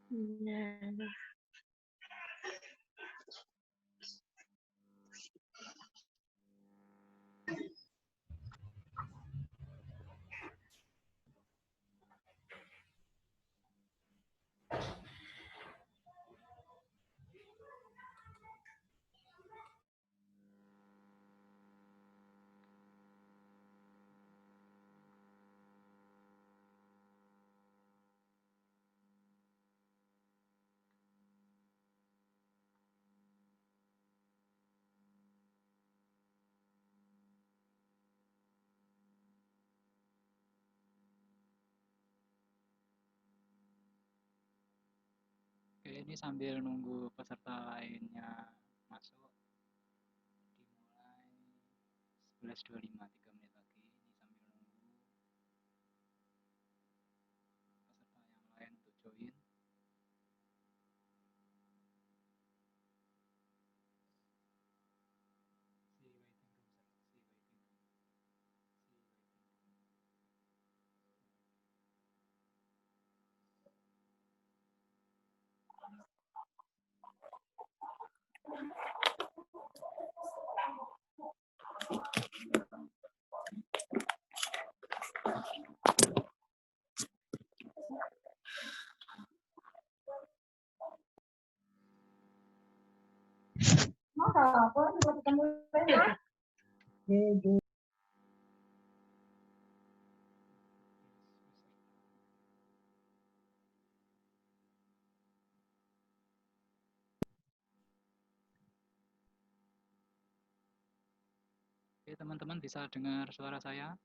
Nah, Oke, ini sambil nunggu peserta lainnya masuk, dimulai 11.25, 3 menit lagi. Ini sambil nunggu peserta yang lain untuk join. Oke, teman-teman bisa dengar suara saya?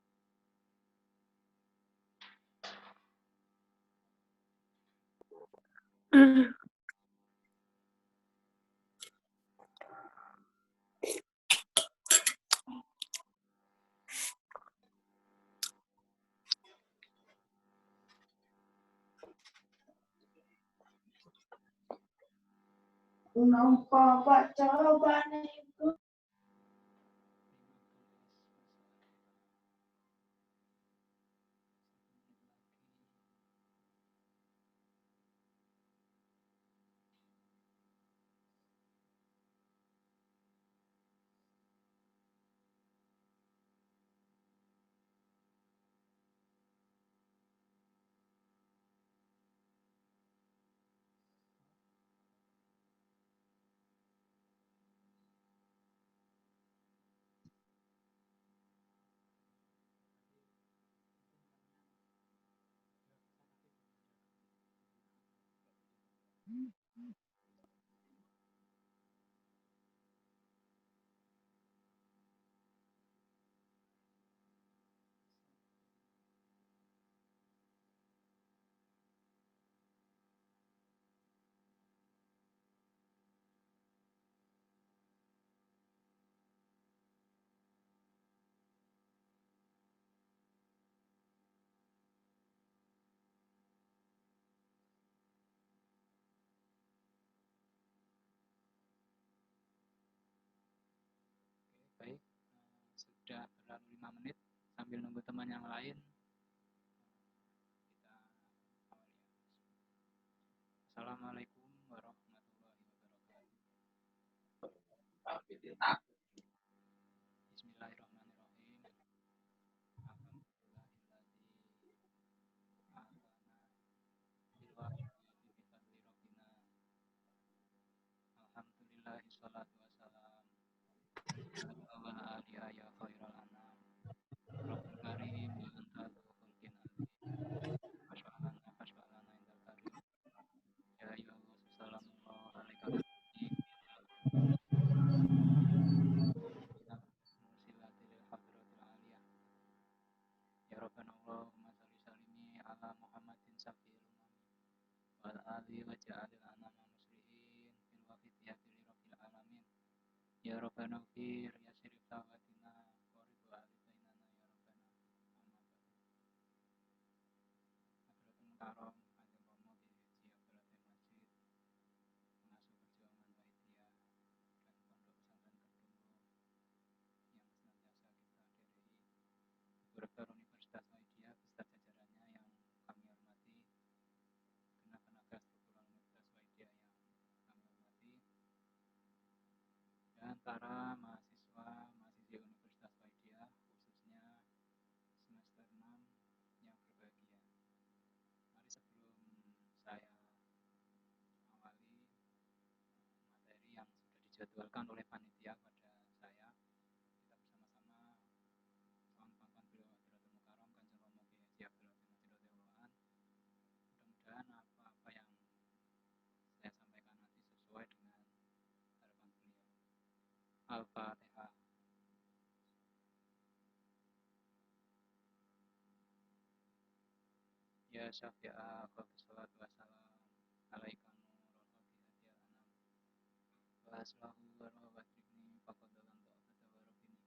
nampak coba nih. Baik, sudah berlalu 5 menit. Sambil nunggu teman yang lain, kita awali. Assalamualaikum warahmatullahi wabarakatuh. Bismillahirrahmanirrahim. Alhamdulillahilladzi a'tana bil wahyi bi fadli rabbina. Alhamdulillahi sholatu wassalam ala alihi ya khairal anam. Rabbul karim wa anta khulqin azim. Fashfa'lana indal karim. Ya ayyuhallah sallallahu alaika nabi minal musilatil hadratil aliyah. Ya Rabbana Allahumma salli salimi ala Muhammadin safiyil umami wal ali wa ja'alil anama muslihin fil waqtiyati li rabbil alamin. Ya Rabbana ufir ya sirif tawatina wa ridwa alidainana ya Rabbana. Amma ba'du. Hadratul Mukarram Hadir Romo di Ziafiratul Masjid, pengasuh perjuangan Waitia dan Pondok Pesantren Kedunggo yang senantiasa kita hadiri, Guru Rektor Universitas Waitia beserta jajarannya yang kami hormati, genap tenaga struktural para mahasiswi Universitas Waidya, khususnya semester 6 yang berbahagia. Mari sebelum saya awali materi yang sudah dijadwalkan oleh panitia pada saya, kita bersama-sama kawan-kawan beliau Hadratul Mukarram Kanjeng Romo Kiai Haji Abdul Hakim Hadirotiulaan. Mudah-mudahan apa-apa yang saya sampaikan nanti sesuai dengan harapan beliau. Al-Fatihah. Ya Syafi'a qabla salatu wassalam alaika nurul haqi hati al-anam wa aslahu wa rawatibni faqadalan ta'afata wa rabbini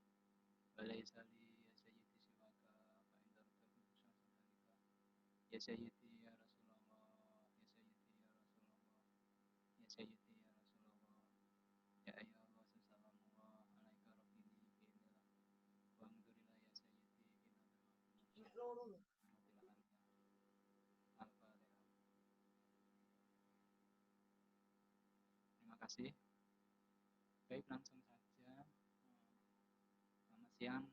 wa laysa li ya sayyidi siwaka fa indar tabi usaha ya sayyidi ya Rasulullah ya sayyidi ya Rasulullah ya sayyidi ya Rasulullah ya ayyuhallah sallallahu alaika rabbini bi'inillah wa amdulillah ya sayyidi binadar Al-Fatihah. Terima kasih. Baik, langsung saja. Selamat siang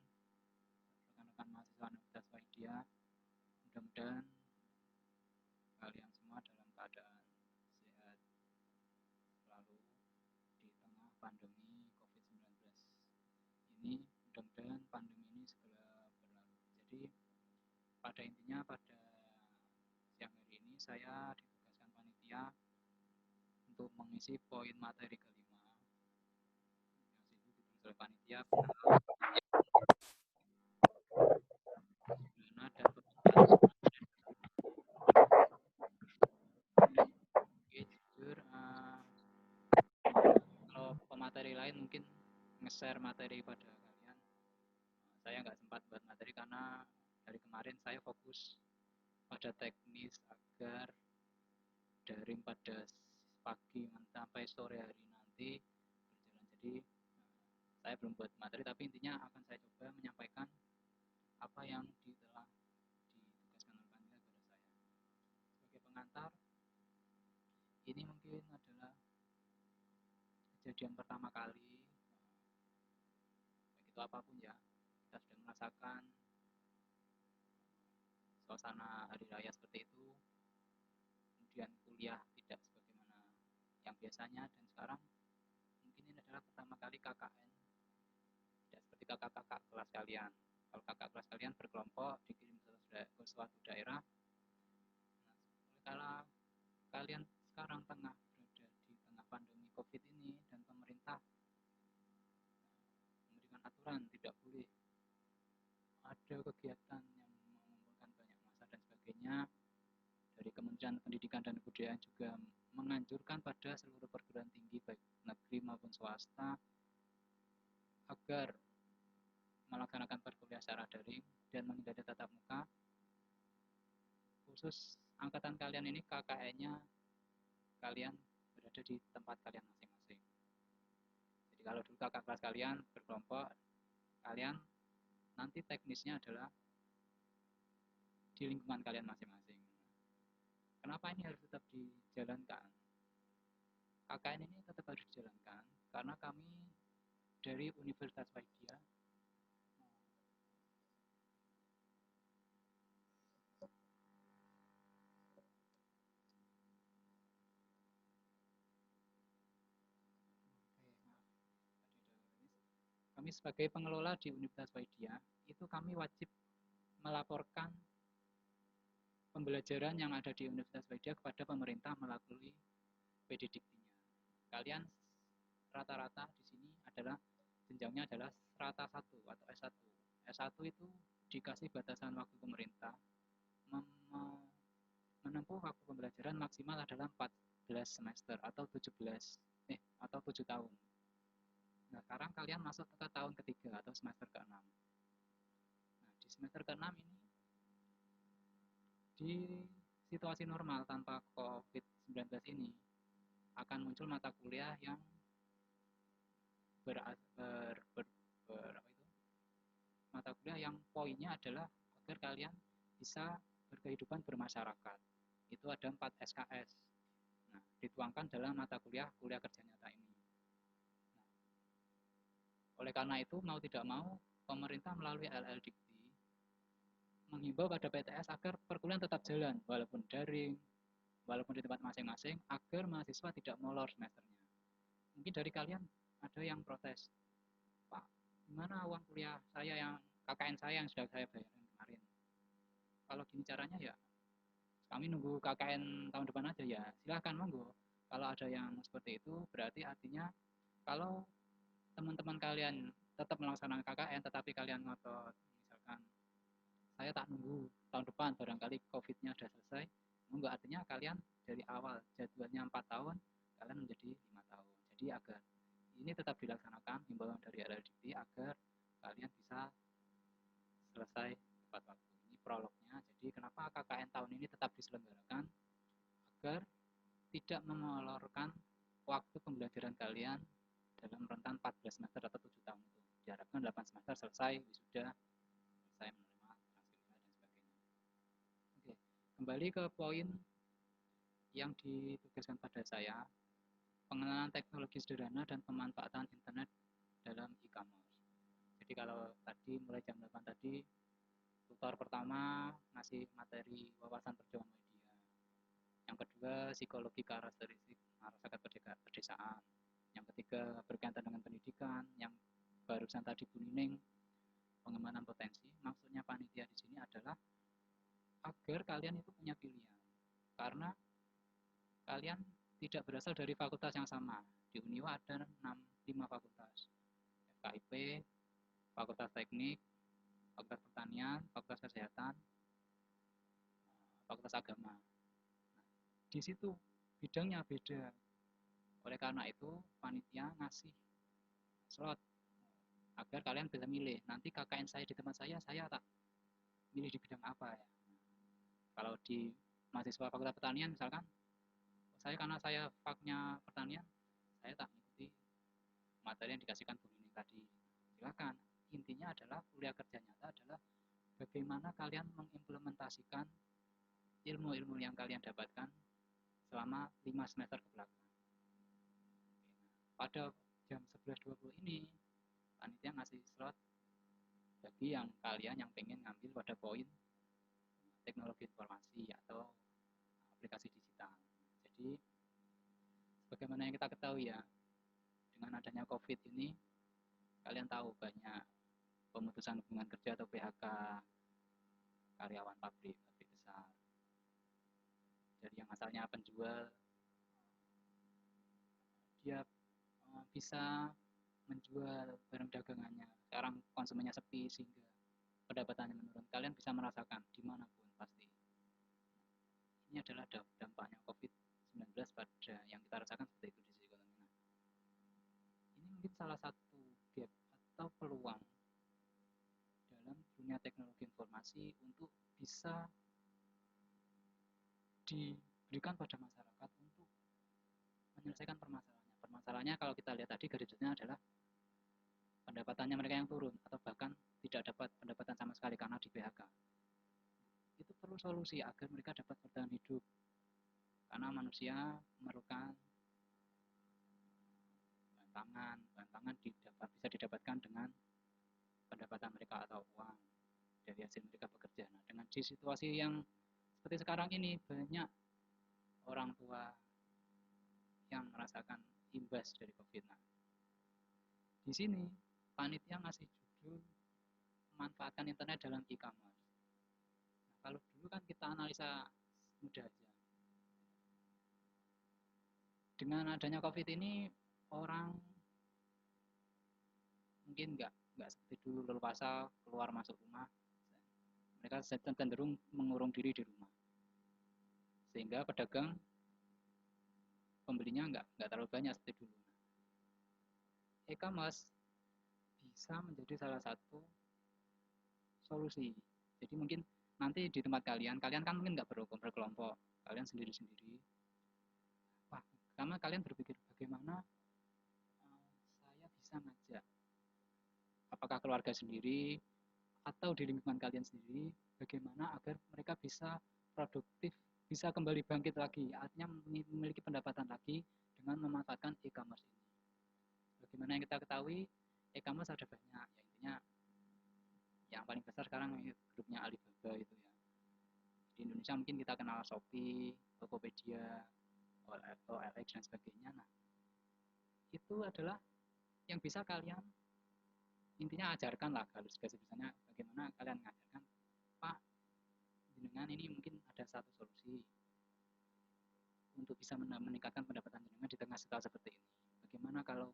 rekan-rekan mahasiswa Universitas Waidya. Mudah-mudahan kalian semua dalam keadaan sehat selalu di tengah pandemi COVID-19 ini. Mudah-mudahan pandemi ini segera berlalu. Jadi pada intinya pada siang hari ini saya ditugaskan panitia untuk mengisi poin materi kelima yang ditulis oleh panitia pidana dan jujur kalau pemateri lain mungkin nge-share materi pada kalian, saya nggak sempat buat materi karena dari kemarin saya fokus pada teknis agar daring pada pagi sampai sore hari nanti berjalan. Jadi saya belum buat materi, tapi intinya akan saya coba menyampaikan apa yang telah ditugaskan oleh panitia kepada saya. Sebagai pengantar, ini mungkin adalah kejadian pertama kali, baik itu apapun ya, kita sudah merasakan suasana hari raya seperti itu, kemudian kuliah tidak sebagaimana yang biasanya, dan sekarang mungkin ini adalah pertama kali KKN, tidak seperti kakak-kakak kelas kalian. Kalau kakak kelas kalian berkelompok dikirim ke suatu daerah, kalau kalian sekarang berada di tengah pandemi COVID ini dan pemerintah memberikan aturan tidak boleh ada kegiatan yang mengumpulkan banyak massa dan sebagainya. Dari Kementerian Pendidikan dan Kebudayaan juga menganjurkan pada seluruh perguruan tinggi baik negeri maupun swasta agar melaksanakan perkuliahan secara daring dan menghindari tatap muka. Khusus angkatan kalian ini KKN-nya kalian berada di tempat kalian masing-masing. Jadi kalau dulu kakak kelas kalian berkelompok, kalian nanti teknisnya adalah di lingkungan kalian masing-masing. Kenapa ini harus tetap dijalankan? KKN ini tetap harus dijalankan karena kami dari Universitas Waidya kami sebagai pengelola di Universitas Waidya itu kami wajib melaporkan pembelajaran yang ada di Universitas Waidya kepada pemerintah melalui PDDiktinya. Kalian rata-rata di sini adalah jenjangnya adalah strata 1 atau S1. S1 itu dikasih batasan waktu pemerintah menempuh waktu pembelajaran maksimal adalah 14 semester atau 7 tahun. Nah, sekarang kalian masuk ke tahun ketiga atau semester ke-6. Nah, di semester ke-6 ini di situasi normal tanpa COVID-19 ini akan muncul mata kuliah yang mata kuliah yang poinnya adalah agar kalian bisa berkehidupan bermasyarakat. Itu ada 4 SKS. Nah, dituangkan dalam mata kuliah kerja nyata ini. Nah, Oleh karena itu, mau tidak mau, pemerintah melalui LLDikti menghimbau pada PTS agar perkuliahan tetap jalan, walaupun daring, walaupun di tempat masing-masing, agar mahasiswa tidak molor semesternya. Mungkin dari kalian ada yang protes, Pak, gimana uang kuliah saya yang KKN saya yang sudah saya bayarin kemarin? Kalau gini caranya ya, kami nunggu KKN tahun depan aja ya, silahkan monggo. Kalau ada yang seperti itu, berarti artinya kalau teman-teman kalian tetap melaksanakan KKN, tetapi kalian ngotot, misalkan saya tak nunggu tahun depan barangkali COVID-nya sudah selesai, nunggu artinya kalian dari awal jadwalnya 4 tahun, kalian menjadi 5 tahun. Jadi agar ini tetap dilaksanakan himbauan dari LLDP agar kalian bisa selesai tepat waktu. Ini prolognya. Jadi kenapa KKN tahun ini tetap diselenggarakan agar tidak memolorkan waktu pembelajaran kalian dalam rentan 14 semester atau 7 tahun itu. Diharapkan 8 semester selesai wisuda, selesai menerima transkripsi dan sebagainya. Oke, kembali ke poin yang ditugaskan pada saya, pengenalan teknologi sederhana dan pemanfaatan internet dalam e-commerce. Jadi kalau tadi mulai jam 8 tadi, tutor pertama ngasih materi wawasan perjuangan media. Yang kedua, psikologi karakteristik masyarakat pedesaan. Yang ketiga, berkaitan dengan pendidikan. Yang barusan tadi Bu Nining, pengembangan potensi. Maksudnya panitia di sini adalah agar kalian itu punya pilihan. Karena kalian tidak berasal dari fakultas yang sama. Di Uniwa ada 5 fakultas. FKIP, Fakultas Teknik, Fakultas Pertanian, Fakultas Kesehatan, Fakultas Agama. Nah, di situ bidangnya beda. Oleh karena itu, panitia ngasih slot agar kalian bisa milih. Nanti KKN saya di tempat saya tak milih di bidang apa ya. Kalau di mahasiswa Fakultas Pertanian misalkan, karena saya faknya pertanian, saya tak mengikuti materi yang dikasihkan Bu Nining tadi. Silakan. Intinya adalah kuliah kerja nyata adalah bagaimana kalian mengimplementasikan ilmu-ilmu yang kalian dapatkan selama 5 semester ke belakang. Pada jam 11.20 ini, panitia ngasih slot bagi yang kalian yang pengen ngambil pada poin teknologi informasi atau aplikasi digital. Jadi, bagaimana yang kita ketahui ya, dengan adanya COVID ini, kalian tahu banyak pemutusan hubungan kerja atau PHK karyawan pabrik besar. Dari yang asalnya penjual, dia bisa menjual barang dagangannya. Sekarang konsumennya sepi sehingga pendapatannya menurun. Kalian bisa merasakan dimanapun pasti. Ini adalah dampaknya COVID-19 pada yang kita rasakan seperti itu di sisi ekonomi. Nah, ini mungkin salah satu gap atau peluang dalam dunia teknologi informasi untuk bisa diberikan pada masyarakat untuk menyelesaikan permasalahannya. Permasalahannya kalau kita lihat tadi garis besarnya adalah pendapatannya mereka yang turun atau bahkan tidak dapat pendapatan sama sekali karena di PHK. Itu perlu solusi agar mereka dapat bertahan hidup. Karena manusia memerlukan bahan pangan bisa didapatkan dengan pendapatan mereka atau uang dari hasil mereka bekerja. Nah, dengan di situasi yang seperti sekarang ini banyak orang tua yang merasakan imbas dari COVID. Nah, di sini panitia ngasih judul memanfaatkan internet dalam e-commerce. Nah, kalau dulu kan kita analisa mudah aja. Dengan adanya COVID ini orang mungkin nggak seperti dulu leluasa keluar masuk rumah. Mereka cenderung mengurung diri di rumah. Sehingga pedagang pembelinya nggak terlalu banyak seperti dulu. E-commerce bisa menjadi salah satu solusi. Jadi mungkin nanti di tempat kalian kan mungkin nggak berkelompok, kalian sendiri-sendiri. Wah, karena kalian berpikir bagaimana saya bisa ngajak, apakah keluarga sendiri atau di lingkungan kalian sendiri, bagaimana agar mereka bisa produktif, bisa kembali bangkit lagi, artinya memiliki pendapatan lagi dengan memanfaatkan e-commerce ini. Bagaimana yang kita ketahui, e-commerce ada banyak ya, intinya yang paling besar sekarang grupnya Alibaba itu ya. Di Indonesia mungkin kita kenal Shopee, Tokopedia, OLX dan sebagainya. Nah, itu adalah yang bisa kalian intinya ajarkan lah, kalau biasanya bagaimana kalian mengajarkan, Pak, dengan ini mungkin ada satu solusi untuk bisa meningkatkan pendapatan jenengan di tengah situasi seperti ini. Bagaimana kalau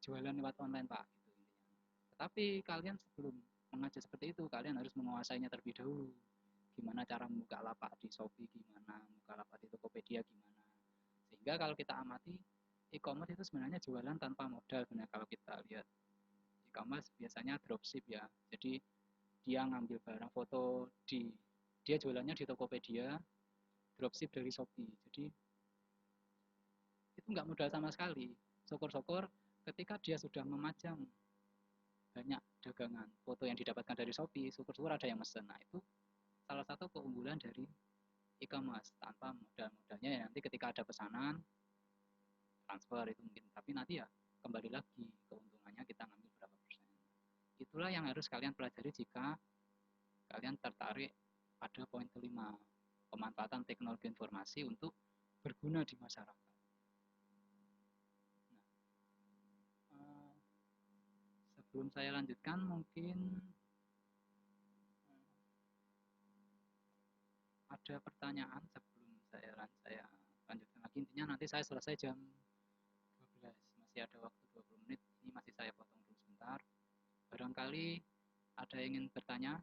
jualan lewat online, Pak, gitu intinya. Tetapi kalian sebelum mengajar seperti itu, kalian harus menguasainya terlebih dahulu. Gimana cara membuka lapak di Shopee, gimana membuka lapak di Tokopedia, gimana. Sehingga kalau kita amati, e-commerce itu sebenarnya jualan tanpa modal. Benar, kalau kita lihat e-commerce biasanya dropship ya. Jadi dia ngambil barang foto dia jualannya di Tokopedia, dropship dari Shopee. Jadi itu nggak modal sama sekali. Syukur-syukur ketika dia sudah memajang banyak dagangan foto yang didapatkan dari Shopee, syukur-syukur ada yang mesen. Nah, itu salah satu keunggulan dari e-commerce, tanpa modalnya ya, nanti ketika ada pesanan transfer itu mungkin, tapi nanti ya kembali lagi keuntungannya kita ngambil berapa persen. Itulah yang harus kalian pelajari jika kalian tertarik pada poin kelima, pemanfaatan teknologi informasi untuk berguna di masyarakat. Nah, sebelum saya lanjutkan mungkin ada pertanyaan sebelum saya lanjutkan lagi. Intinya nanti saya selesai jam 12, masih ada waktu 20 menit. Ini masih saya potong dulu sebentar. Barangkali ada yang ingin bertanya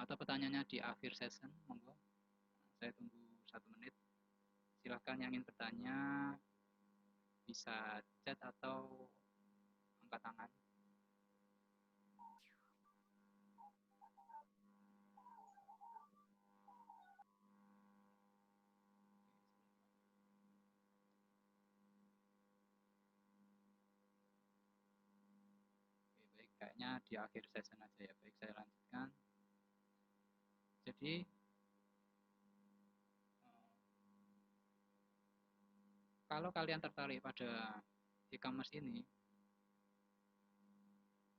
atau pertanyaannya di akhir session, monggo. Saya tunggu 1 menit. Silahkan yang ingin bertanya bisa chat atau angkat tangan. Oke, baik, kayaknya di akhir session aja ya. Baik, saya lanjutkan. Jadi kalau kalian tertarik pada e-commerce ini,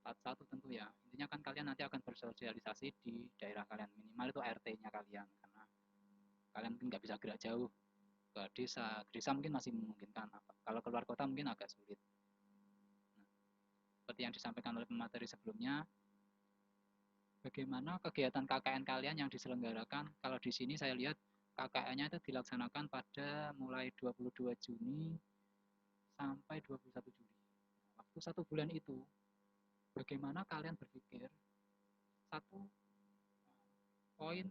satu tentu ya, intinya kan kalian nanti akan bersosialisasi di daerah kalian, minimal itu RT-nya kalian, karena kalian mungkin nggak bisa gerak jauh ke desa mungkin masih memungkinkan, kalau keluar kota mungkin agak sulit. Nah, seperti yang disampaikan oleh pemateri sebelumnya, bagaimana kegiatan KKN kalian yang diselenggarakan. Kalau di sini saya lihat KKN-nya itu dilaksanakan pada mulai 22 Juni sampai 21 Juli. Waktu 1 bulan itu, bagaimana kalian berpikir satu, poin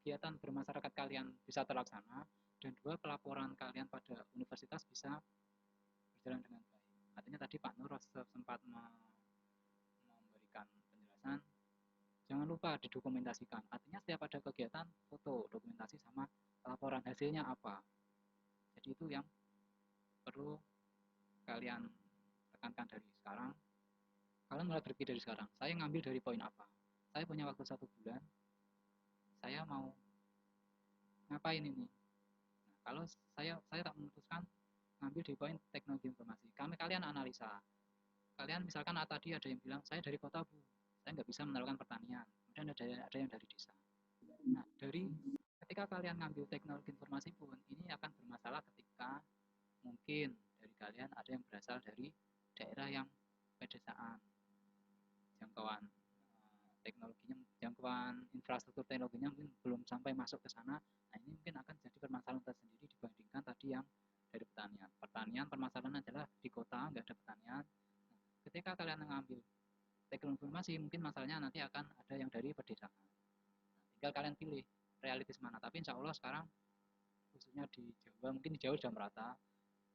kegiatan bermasyarakat kalian bisa terlaksana, dan dua, pelaporan kalian pada universitas bisa berjalan dengan baik. Artinya tadi Pak Nur sempat memberikan penjelasan, jangan lupa didokumentasikan. Artinya setiap ada kegiatan, foto, dokumentasi, sama laporan hasilnya apa. Jadi itu yang perlu kalian tekankan dari sekarang. Kalian mulai berpikir dari sekarang, saya ngambil dari poin apa. Saya punya waktu 1 bulan, saya mau ngapain ini. Nah, kalau saya tak memutuskan ngambil di poin teknologi informasi, kalian analisa. Kalian misalkan tadi ada yang bilang, saya dari kota Bu, saya nggak bisa menerapkan pertanian. Kemudian ada yang dari desa. Nah, ketika kalian ngambil teknologi informasi pun, ini akan bermasalah ketika mungkin dari kalian ada yang berasal dari daerah yang pedesaan, jangkauan teknologinya, jangkauan infrastruktur teknologinya mungkin belum sampai masuk ke sana. Nah, ini mungkin akan jadi permasalahan tersendiri dibandingkan tadi yang dari pertanian. Pertanian permasalahan adalah di kota nggak ada pertanian. Nah, ketika kalian mengambil teknologi informasi, mungkin masalahnya nanti akan ada yang dari pedesaan. Nah, tinggal kalian pilih realistis mana. Tapi insya Allah sekarang khususnya di Jawa, mungkin di Jawa sudah merata,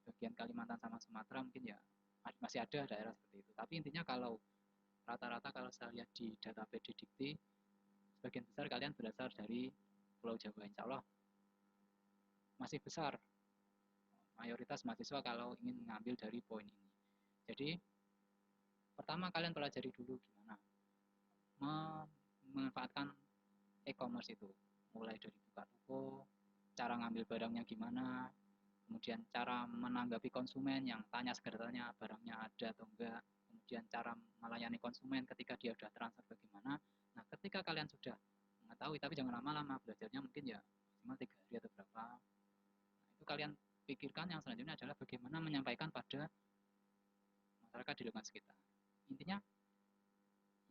bagian Kalimantan sama Sumatera mungkin ya masih ada daerah seperti itu. Tapi intinya kalau rata-rata, kalau saya lihat di data PDDikti, sebagian besar kalian berasal dari Pulau Jawa. Insya Allah masih besar mayoritas mahasiswa kalau ingin mengambil dari poin ini. Jadi pertama kalian pelajari dulu gimana memanfaatkan e-commerce itu, mulai dari buka toko, cara ngambil barangnya gimana, kemudian cara menanggapi konsumen yang tanya sekedar tanya barangnya ada atau enggak, kemudian cara melayani konsumen ketika dia sudah transfer bagaimana. Nah, ketika kalian sudah mengetahui, tapi jangan lama-lama, belajarnya mungkin ya cuma 3 hari atau berapa. Nah, itu kalian pikirkan yang selanjutnya adalah bagaimana menyampaikan pada masyarakat di lingkungan sekitar. Intinya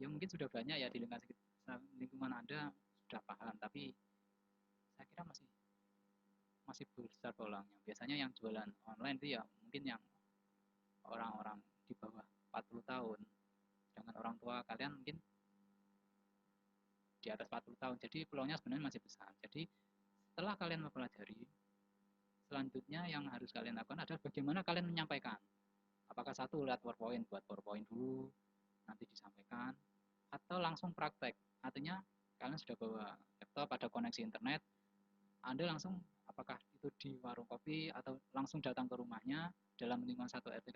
ya mungkin sudah banyak ya di lingkungan Anda sudah paham, tapi saya kira masih besar peluangnya. Biasanya yang jualan online itu ya mungkin yang orang-orang di bawah 40 tahun, sedangkan orang tua kalian mungkin di atas 40 tahun. Jadi peluangnya sebenarnya masih besar. Jadi setelah kalian mempelajari, selanjutnya yang harus kalian lakukan adalah bagaimana kalian menyampaikan. Apakah satu lihat PowerPoint, buat PowerPoint dulu, nanti disampaikan, atau langsung praktek. Artinya kalian sudah bawa laptop, ada koneksi internet, Anda langsung apakah itu di warung kopi atau langsung datang ke rumahnya dalam lingkungan satu RT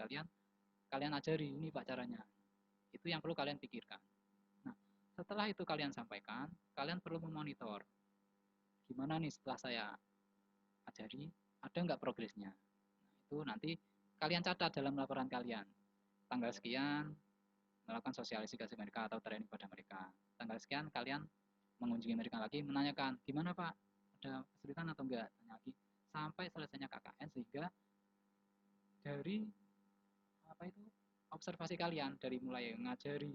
kalian ajari ini Pak caranya. Itu yang perlu kalian pikirkan. Nah, setelah itu kalian sampaikan, kalian perlu memonitor. Gimana nih setelah saya ajari, ada nggak progresnya? Nah, itu nanti kalian catat dalam laporan kalian. Tanggal sekian melakukan sosialisasi mereka atau training pada mereka. Tanggal sekian kalian mengunjungi mereka lagi, menanyakan gimana Pak, ada kesulitan atau enggak, tanya lagi sampai selesainya KKN, sehingga dari apa itu observasi kalian dari mulai ngajari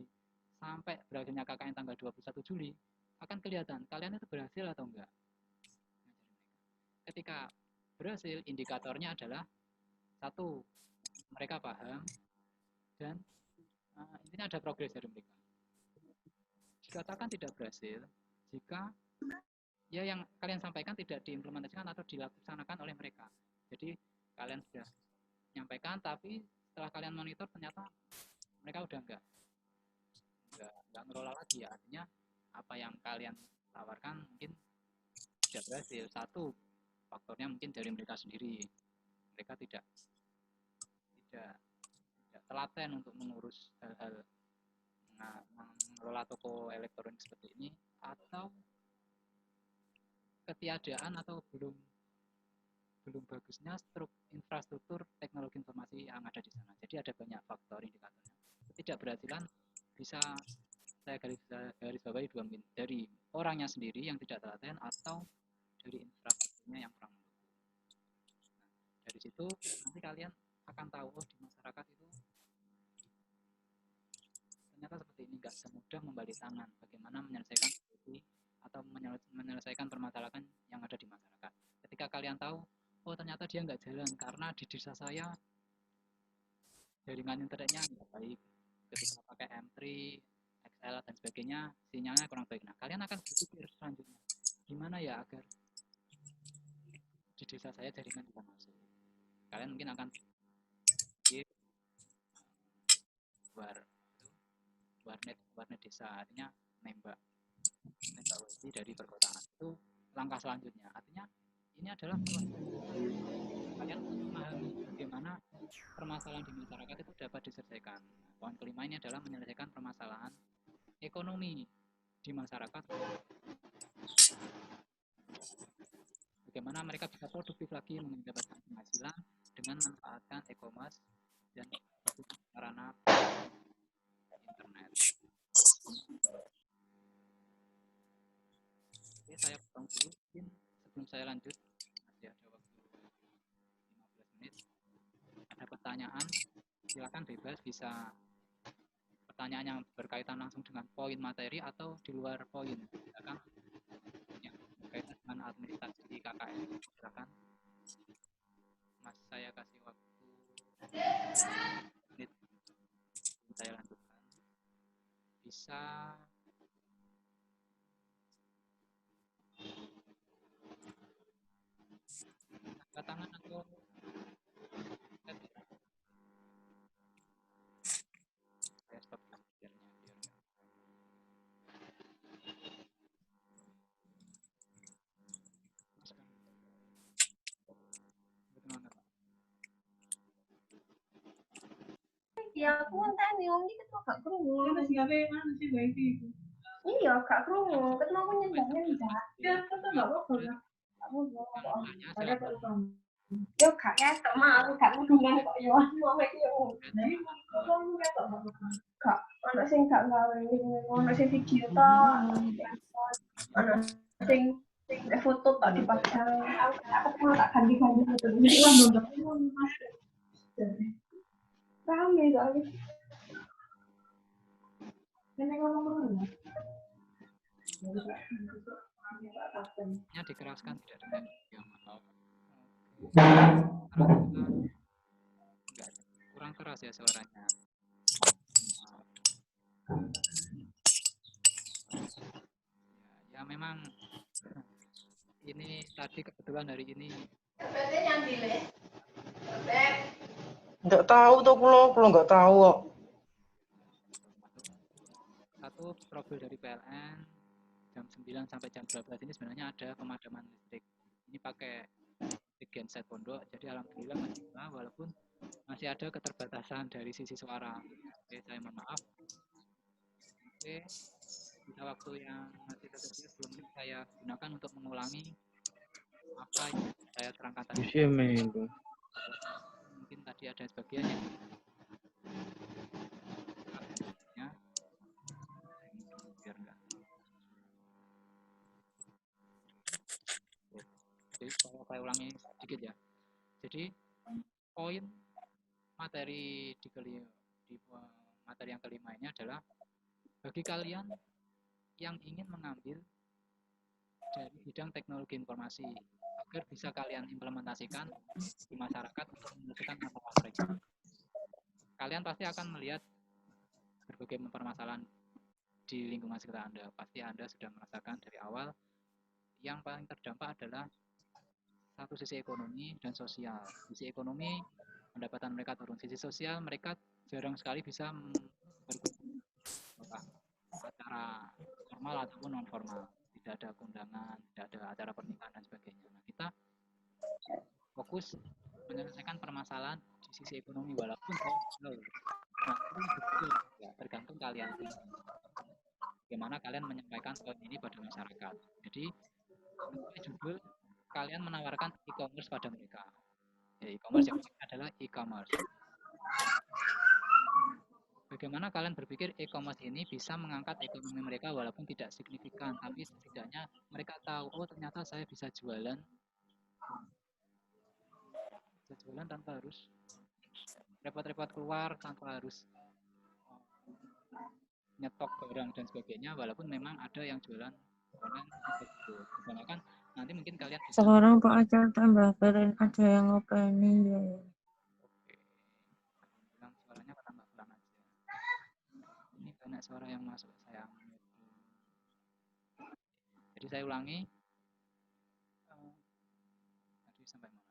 sampai berakhirnya KKN tanggal 21 Juli akan kelihatan kalian itu berhasil atau enggak. Ketika berhasil, indikatornya adalah satu, mereka paham, dan intinya ada progres dari mereka. Dikatakan tidak berhasil jika ya yang kalian sampaikan tidak diimplementasikan atau dilaksanakan oleh mereka. Jadi kalian sudah menyampaikan, tapi setelah kalian monitor ternyata mereka udah enggak ngelola lagi ya. Artinya apa yang kalian tawarkan mungkin tidak berhasil. Satu, faktornya mungkin dari mereka sendiri. Mereka tidak telaten untuk mengurus hal-hal mengelola toko elektronik seperti ini, atau ketiadaan atau belum bagusnya infrastruktur teknologi informasi yang ada di sana. Jadi ada banyak faktor indikatornya. Ketidakberhasilan bisa saya garis bawahi dua, dari orangnya sendiri yang tidak telaten atau dari infrastrukturnya yang kurang mendukung. Nah, dari situ nanti kalian akan tahu, oh di masyarakat itu ternyata seperti ini, nggak semudah membalik tangan bagaimana menyelesaikan solusi atau menyelesaikan permasalahan yang ada di masyarakat. Ketika kalian tahu, oh ternyata dia nggak jalan karena di desa saya jaringan internetnya nggak baik, ketika pakai M3, XL dan sebagainya sinyalnya kurang baik. Nah, kalian akan berpikir selanjutnya gimana ya agar di desa saya jaringan bisa masuk. Kalian mungkin akan pikir warnet desa, artinya nembak wifi dari perkotaan. Itu langkah selanjutnya. Artinya ini adalah kalian memahami bagaimana permasalahan di masyarakat itu dapat diselesaikan. Poin kelima ini adalah menyelesaikan permasalahan ekonomi di masyarakat. Bagaimana mereka bisa produktif lagi mendapatkan penghasilan dengan memanfaatkan e-commerce dan sarana internet. Oke, saya potong dulu. Mungkin sebelum saya lanjut, masih ada waktu 15 menit. Ada pertanyaan, silakan bebas, bisa pertanyaan yang berkaitan langsung dengan poin materi atau di luar poin. Silakan yang berkaitan dengan administrasi KKN, silakan. Mas, saya kasih waktu 10 menit. Saya lanjutkan. Bisa angkat tangan atau saya stop biarnya biar bagaimana Pak? Ya aku ngenteni wong iki ketok gak krungu. Wis gawe mana sih wifi itu? Iya, gak krungu. Ketemu aku nyendak-nyendak. Ya, kata enggak apa-apa lah. Aku mau kok. Tanya Ada silakan. kok Yo gak ngetok mau, gak ngudungan kok yo. Wong iki yo. Jadi kalau nggak tahu apa. Gak ono sing gak gawe, ono sing video tok. Ono sing foto tok dipajang. Aku mau tak ganti-ganti foto. Jadi kan belum tahu mas. Jadi Rame soalnya. ini ngomong dulu. nya dikeraskan tidak dengan ya maaf. Enggak, kurang keras ya suaranya. Maaf. Ya memang ini tadi kebetulan hari ini Nggak tahu tuh kalau nggak tahu kok. satu profil dari PLN jam 9 sampai jam 12 ini sebenarnya ada pemadaman listrik. Ini pakai genset pondok, jadi alhamdulillah masih bisa, walaupun masih ada keterbatasan dari sisi suara. Oke, saya mohon maaf. Oke, sisa waktu yang masih tersisa 10 menit saya gunakan untuk mengulangi apa yang saya terangkan tadi. Mungkin tadi ada sebagian yang ya, biar enggak. Jadi kalau saya ulangi sedikit ya. Jadi poin materi di materi yang kelima ini adalah bagi kalian yang ingin mengambil dari bidang teknologi informasi agar bisa kalian implementasikan di masyarakat untuk menyelesaikan masalah mereka. Kalian pasti akan melihat berbagai permasalahan di lingkungan sekitar Anda. Pasti Anda sudah merasakan dari awal yang paling terdampak adalah satu sisi ekonomi dan sosial. Sisi ekonomi pendapatan mereka turun, sisi sosial mereka jarang sekali bisa berkunjung acara formal ataupun non formal, tidak ada kondangan, tidak ada acara pernikahan dan sebagainya. Nah, kita fokus menyelesaikan permasalahan di sisi ekonomi walaupun nah, itu ya, tergantung kalian bagaimana kalian menyampaikan poin ini pada masyarakat. Jadi judul kalian menawarkan e-commerce pada mereka. Ya, e-commerce yang adalah e-commerce. Bagaimana kalian berpikir e-commerce ini bisa mengangkat ekonomi mereka walaupun tidak signifikan, tapi setidaknya mereka tahu, oh ternyata saya bisa jualan tanpa harus repot-repot keluar, tanpa harus nyetok barang dan sebagainya, walaupun memang ada yang jualan online begitu. Kebanyakan nanti mungkin kalian bisa. Sekarang Pak Acar tambah keren, ada yang opening ya. Oke, bilang suaranya pelan-pelan aja. Ini banyak suara yang masuk, saya jadi saya ulangi. Tadi sampai mana?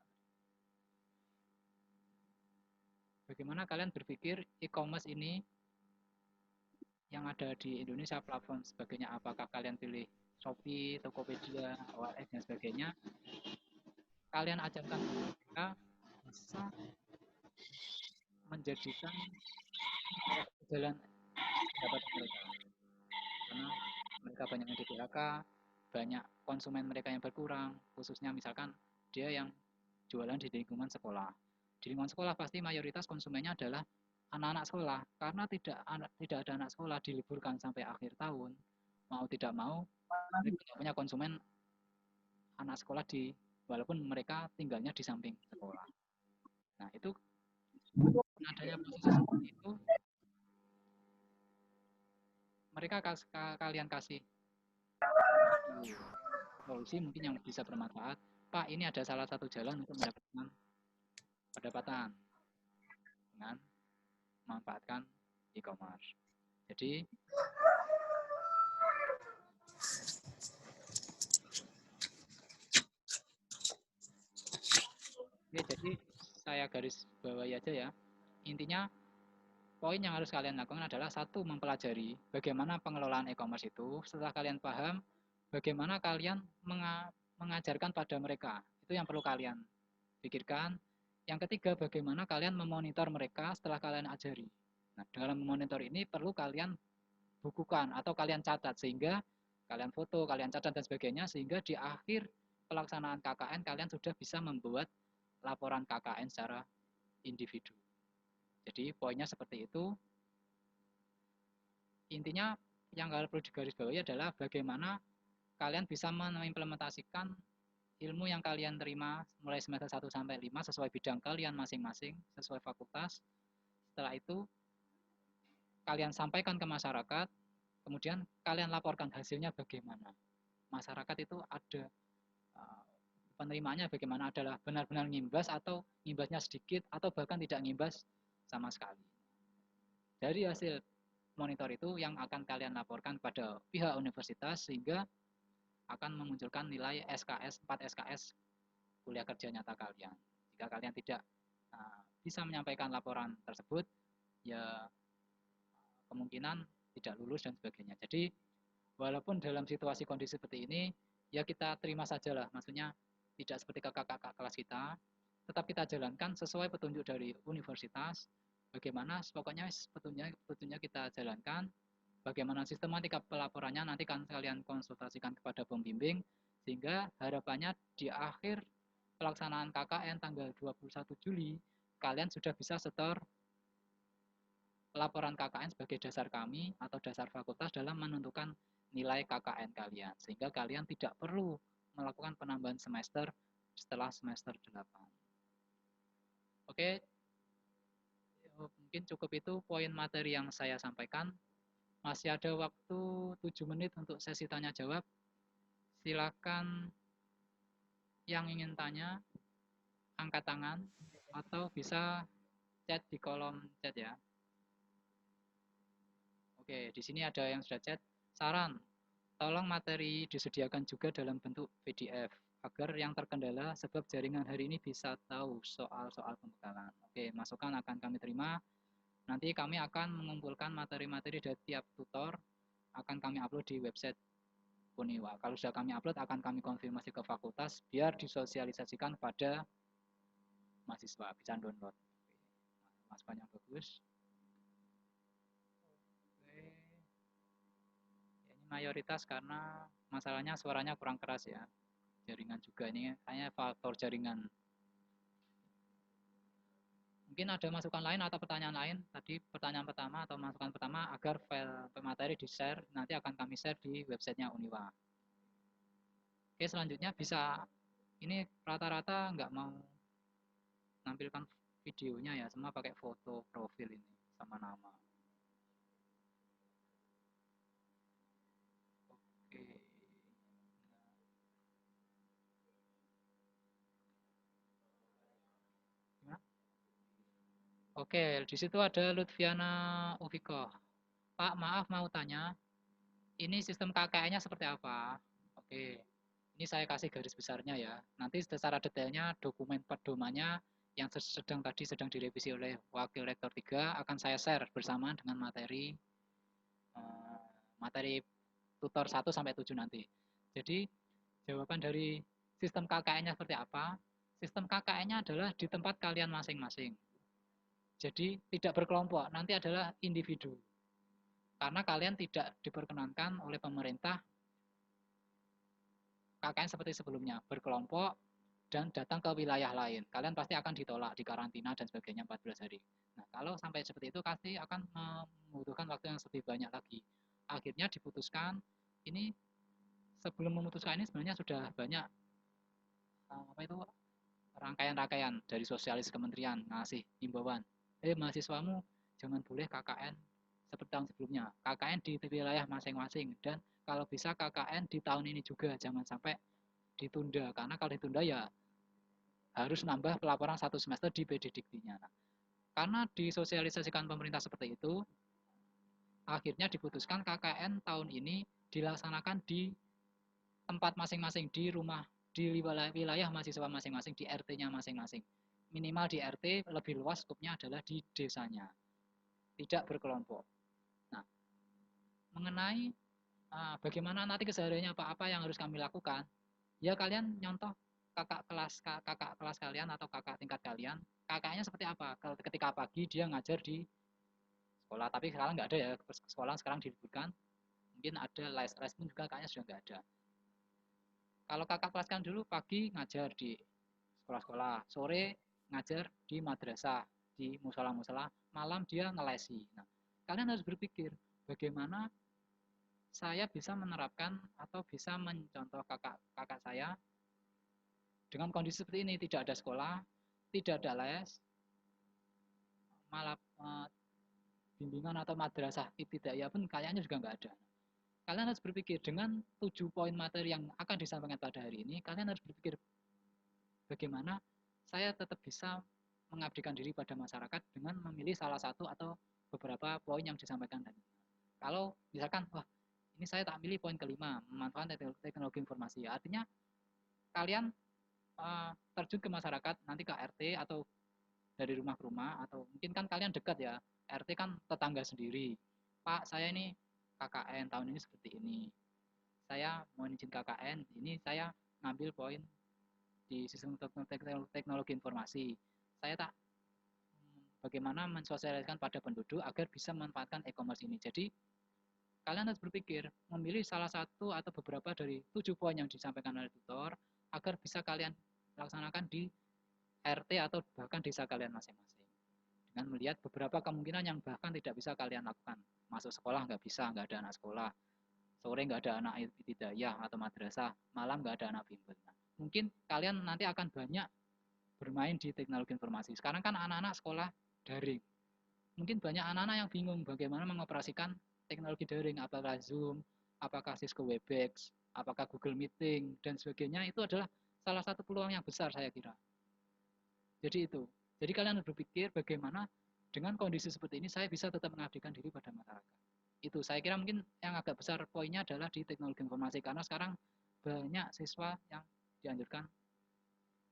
Bagaimana kalian berpikir e-commerce ini yang ada di Indonesia, platform sebagainya, apakah kalian pilih Shopee, Tokopedia, OLX dan sebagainya? Kalian ajarkan mereka bisa menjadikan jalan pendapatan mereka, karena mereka banyak yang di PHK, banyak konsumen mereka yang berkurang, khususnya misalkan dia yang jualan di lingkungan sekolah. Di lingkungan sekolah pasti mayoritas konsumennya adalah anak-anak sekolah, karena tidak ada anak sekolah diliburkan sampai akhir tahun, mau tidak mau mereka tidak punya konsumen anak sekolah walaupun mereka tinggalnya di samping sekolah. Nah, itu adanya posisi seperti itu, mereka kalian kasih solusi mungkin yang bisa bermanfaat. Pak, ini ada salah satu jalan untuk mendapatkan pendapatan dengan memanfaatkan e-commerce. Jadi jadi saya garis bawahi aja ya. Intinya poin yang harus kalian lakukan adalah satu, mempelajari bagaimana pengelolaan e-commerce itu. Setelah kalian paham, bagaimana kalian mengajarkan pada mereka. Itu yang perlu kalian pikirkan. Yang ketiga, bagaimana kalian memonitor mereka setelah kalian ajari. Nah, dalam memonitor ini perlu kalian bukukan atau kalian catat, sehingga kalian foto, kalian catat dan sebagainya, sehingga di akhir pelaksanaan KKN kalian sudah bisa membuat laporan KKN secara individu. Jadi poinnya seperti itu. Intinya yang perlu digarisbawahi adalah bagaimana kalian bisa mengimplementasikan ilmu yang kalian terima mulai semester 1 sampai 5 sesuai bidang kalian masing-masing, sesuai fakultas. Setelah itu kalian sampaikan ke masyarakat, kemudian kalian laporkan hasilnya bagaimana. Masyarakat itu ada penerimanya bagaimana, adalah benar-benar ngimbas atau ngimbasnya sedikit atau bahkan tidak ngimbas sama sekali. Dari hasil monitor itu yang akan kalian laporkan kepada pihak universitas sehingga akan memunculkan nilai SKS 4 SKS kuliah kerja nyata kalian. Jika kalian tidak bisa menyampaikan laporan tersebut, ya kemungkinan tidak lulus dan sebagainya. Jadi walaupun dalam situasi kondisi seperti ini, ya kita terima sajalah, maksudnya tidak seperti kakak-kakak kelas kita, tetap kita jalankan sesuai petunjuk dari universitas. Bagaimana pokoknya petunjuknya kita jalankan. Bagaimana sistematika pelaporannya nanti kan kalian konsultasikan kepada pembimbing, sehingga harapannya di akhir pelaksanaan KKN tanggal 21 Juli kalian sudah bisa setor laporan KKN sebagai dasar kami atau dasar fakultas dalam menentukan nilai KKN kalian, sehingga kalian tidak perlu melakukan penambahan semester setelah semester 8. Oke, mungkin cukup itu poin materi yang saya sampaikan. Masih ada waktu 7 menit untuk sesi tanya jawab. Silakan yang ingin tanya angkat tangan atau bisa chat di kolom chat ya. Oke, di sini ada yang sudah chat. Saran, tolong materi disediakan juga dalam bentuk PDF agar yang terkendala sebab jaringan hari ini bisa tahu soal-soal pembekalan. Oke, masukan akan kami terima. Nanti kami akan mengumpulkan materi-materi dari tiap tutor, akan kami upload di website Uniwa. Kalau sudah kami upload, akan kami konfirmasi ke fakultas biar disosialisasikan pada mahasiswa, bisa download. Masukan yang bagus. Oke. Ini mayoritas karena masalahnya suaranya kurang keras ya. Jaringan juga ini hanya faktor jaringan. Mungkin ada masukan lain atau pertanyaan lain. Tadi pertanyaan pertama atau masukan pertama agar file materi di-share, nanti akan kami share di websitenya Uniwa. Oke, selanjutnya bisa, ini rata-rata nggak mau menampilkan videonya ya, semua pakai foto profil ini sama nama. Oke. Oke, di situ ada Lutfiana Ufikoh. Pak, maaf mau tanya, ini sistem KKN-nya seperti apa? Oke, ini saya kasih garis besarnya ya. Nanti secara detailnya dokumen pedomannya yang sedang direvisi oleh Wakil Rektor 3 akan saya share bersamaan dengan materi tutor 1 sampai 7 nanti. Jadi jawaban dari sistem KKN-nya seperti apa? Sistem KKN-nya adalah di tempat kalian masing-masing. Jadi tidak berkelompok, nanti adalah individu. Karena kalian tidak diperkenankan oleh pemerintah KKN seperti sebelumnya, berkelompok dan datang ke wilayah lain. Kalian pasti akan ditolak, dikarantina dan sebagainya 14 hari. Nah, kalau sampai seperti itu pasti akan membutuhkan waktu yang lebih banyak lagi. Akhirnya diputuskan, ini sebelum memutuskan ini sebenarnya sudah banyak rangkaian-rangkaian dari sosialis kementerian ngasih himbauan. Mahasiswamu jangan boleh KKN seperti tahun sebelumnya. KKN di wilayah masing-masing dan kalau bisa KKN di tahun ini juga, jangan sampai ditunda. Karena kalau ditunda ya harus nambah pelaporan 1 semester di PD Diktinya. Nah, karena disosialisasikan pemerintah seperti itu, akhirnya diputuskan KKN tahun ini dilaksanakan di tempat masing-masing, di rumah, di wilayah mahasiswa masing-masing, di RT-nya masing-masing. Minimal di RT, lebih luas skupnya adalah di desanya. Tidak berkelompok. Nah, mengenai bagaimana nanti kesehariannya apa yang harus kami lakukan, ya kalian nyontoh kakak kelas kalian atau kakak tingkat kalian, kakaknya seperti apa. Ketika pagi dia ngajar di sekolah, tapi sekarang nggak ada ya, sekolah sekarang diliburkan, mungkin ada les pun juga kayaknya sudah nggak ada. Kalau kakak kelas kan dulu pagi ngajar di sekolah-sekolah, sore ngajar di madrasah, di musola-musola, malam dia ngelesi. Nah, kalian harus berpikir bagaimana saya bisa menerapkan atau bisa mencontoh kakak saya dengan kondisi seperti ini, tidak ada sekolah, tidak ada les, malah bimbingan atau madrasah ibtidaiyah pun kayaknya juga nggak ada. Kalian harus berpikir dengan 7 poin materi yang akan disampaikan pada hari ini, kalian harus berpikir bagaimana saya tetap bisa mengabdikan diri pada masyarakat dengan memilih salah satu atau beberapa poin yang disampaikan tadi. Kalau misalkan, wah ini saya tak milih poin kelima, memanfaatkan teknologi informasi. Artinya kalian terjun ke masyarakat, nanti ke RT atau dari rumah ke rumah, atau mungkin kan kalian dekat ya, RT kan tetangga sendiri. Pak, saya ini KKN tahun ini seperti ini. Saya mau izin KKN, ini saya ngambil poin di sistem teknologi informasi. Saya tak bagaimana mensosialisasikan pada penduduk agar bisa memanfaatkan e-commerce ini. Jadi kalian harus berpikir memilih salah satu atau beberapa dari 7 poin yang disampaikan oleh tutor agar bisa kalian laksanakan di RT atau bahkan desa kalian masing-masing. Dengan melihat beberapa kemungkinan yang bahkan tidak bisa kalian lakukan. Masuk sekolah nggak bisa, nggak ada anak sekolah. Sore nggak ada anak ibtidaiyah atau madrasah, malam nggak ada anak bimbel. Nah, mungkin kalian nanti akan banyak bermain di teknologi informasi. Sekarang kan anak-anak sekolah daring. Mungkin banyak anak-anak yang bingung bagaimana mengoperasikan teknologi daring, apakah Zoom, apakah Cisco Webex, apakah Google Meeting, dan sebagainya. Itu adalah salah satu peluang yang besar saya kira. Jadi itu. Jadi kalian harus berpikir bagaimana dengan kondisi seperti ini saya bisa tetap mengabdikan diri pada masyarakat. Itu saya kira mungkin yang agak besar poinnya adalah di teknologi informasi karena sekarang banyak siswa yang dianjurkan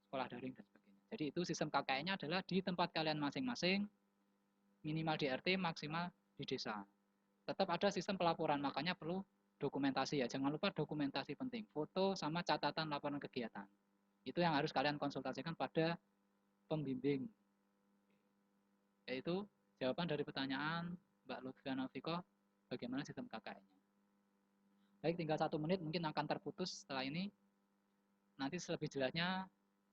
sekolah daring dan sebagainya. Jadi itu sistem KKN-nya adalah di tempat kalian masing-masing, minimal di RT, maksimal di desa. Tetap ada sistem pelaporan, makanya perlu dokumentasi ya. Jangan lupa dokumentasi penting, foto sama catatan laporan kegiatan. Itu yang harus kalian konsultasikan pada pembimbing. Yaitu jawaban dari pertanyaan Mbak Lutfiana Fikoh, bagaimana sistem KKN-nya. Baik, tinggal 1 menit, mungkin akan terputus setelah ini. Nanti lebih jelasnya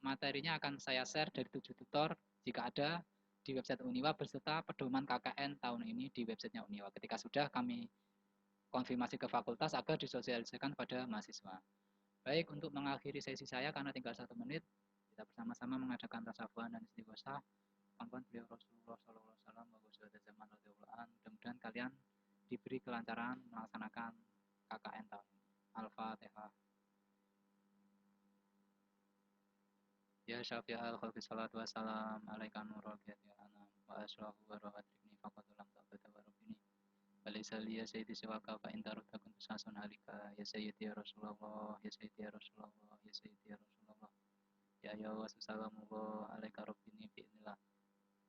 materinya akan saya share dari 7 tutor jika ada di website Uniwa beserta pedoman KKN tahun ini di websitenya Uniwa. Ketika sudah kami konfirmasi ke fakultas agar disosialisasikan pada mahasiswa. Baik, untuk mengakhiri sesi saya karena tinggal 1 menit, kita bersama-sama mengadakan tasawuf dan istighosah. Pangkuan beliau Rasulullah SAW, mudah-mudahan kalian diberi kelancaran melaksanakan KKN tahun ini. Al-Fatihah. Ya syafi'al khalqi salatu wassalam alaika nurul ya anam wa asrahu wa rawatrikni faqadulam ta'bata wa rabbini walisali ya sayyidi siwaka fa intaruta kuntu sasun alika ya sayyidi ya Rasulullah ya sayyidi ya Rasulullah ya sayyidi ya Rasulullah ya ya wa sallamullah alaika rabbini bi'inillah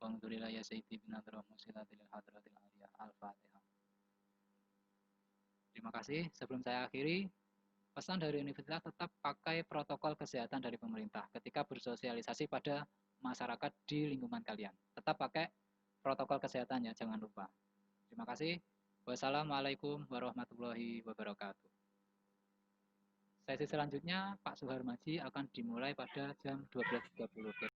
wa ngdurila ya sayyidi binadra musilatil hadratil aliyah. Al-Fatihah. Terima kasih. Sebelum saya akhiri, pesan dari universitas tetap pakai protokol kesehatan dari pemerintah ketika bersosialisasi pada masyarakat di lingkungan kalian. Tetap pakai protokol kesehatan ya, jangan lupa. Terima kasih. Wassalamualaikum warahmatullahi wabarakatuh. Sesi selanjutnya Pak Suharmaji akan dimulai pada jam 12.30.